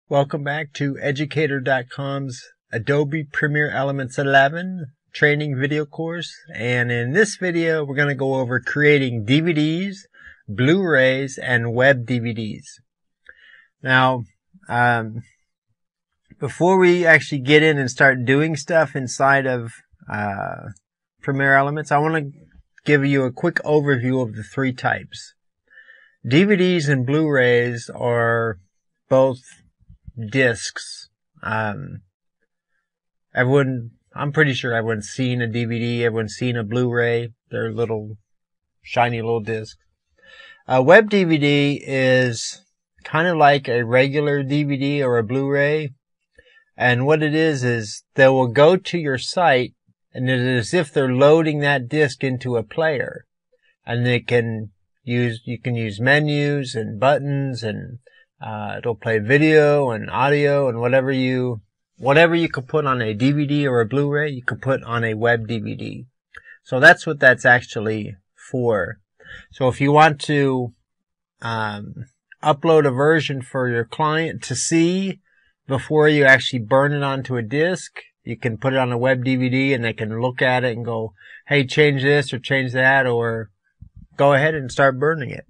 Welcome back to Educator.com's Adobe Premiere Elements 11 training video course. And in this video, we're going to go over creating DVDs, Blu-rays, and web DVDs. Now, before we actually get in and start doing stuff inside of Premiere Elements, I want to give you a quick overview of the three types. DVDs and Blu-rays are both discs. I'm pretty sure everyone's seen a DVD, everyone's seen a Blu-ray. They're little, shiny little discs. A web DVD is kind of like a regular DVD or a Blu-ray. And what it is they will go to your site, and it is as if they're loading that disc into a player. And you can use menus and buttons, and it'll play video and audio, and whatever you could put on a DVD or a Blu-ray, you could put on a web DVD. So that's what that's actually for. So if you want to upload a version for your client to see before you actually burn it onto a disc, you can put it on a web DVD and they can look at it and go, hey, change this or change that, or go ahead and start burning it.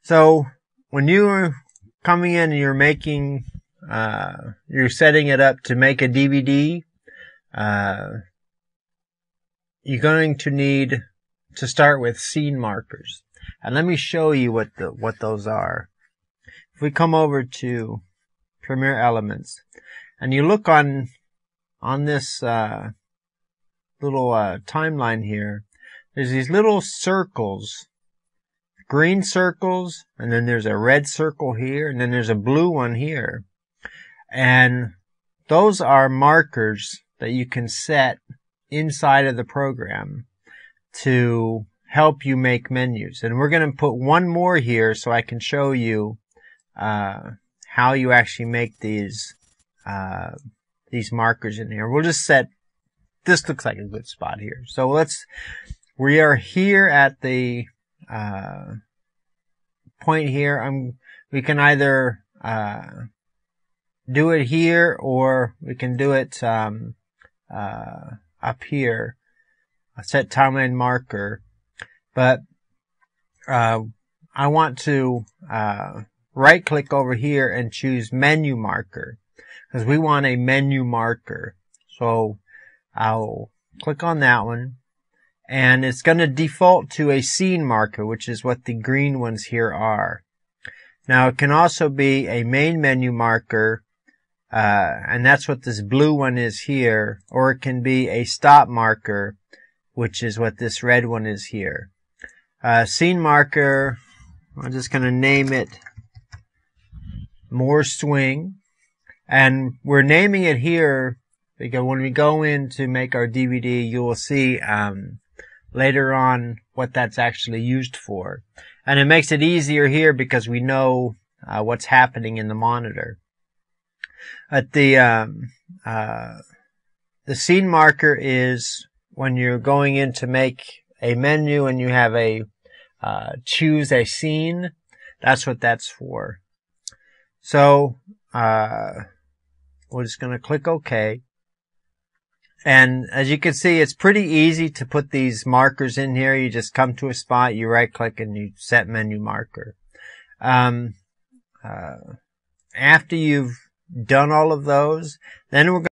So when you're coming in and you're making, you're setting it up to make a DVD, you're going to need to start with scene markers. And let me show you what those are. If we come over to Premiere Elements and you look on this little timeline here, there's these little circles. Green circles, and then there's a red circle here, and then there's a blue one here. And those are markers that you can set inside of the program to help you make menus. And we're going to put one more here so I can show you how you actually make these markers in here. We'll just set, this looks like a good spot here. So we are here at the point here. We can either do it here, or we can do it up here. Set timeline marker, but I want to right click over here and choose menu marker, because we want a menu marker. So I'll click on that one. And it's going to default to a scene marker, which is what the green ones here are. Now, it can also be a main menu marker, and that's what this blue one is here. Or it can be a stop marker, which is what this red one is here. Scene marker, I'm just going to name it More Swing. And we're naming it here because when we go in to make our DVD, you will see later on what that's actually used for. And it makes it easier here because we know what's happening in the monitor. At the scene marker is when you're going in to make a menu and you have a choose a scene. That's what that's for. So we're just going to click OK. And as you can see, it's pretty easy to put these markers in here. You just come to a spot, you right click, and you set menu marker. After you've done all of those, then we're going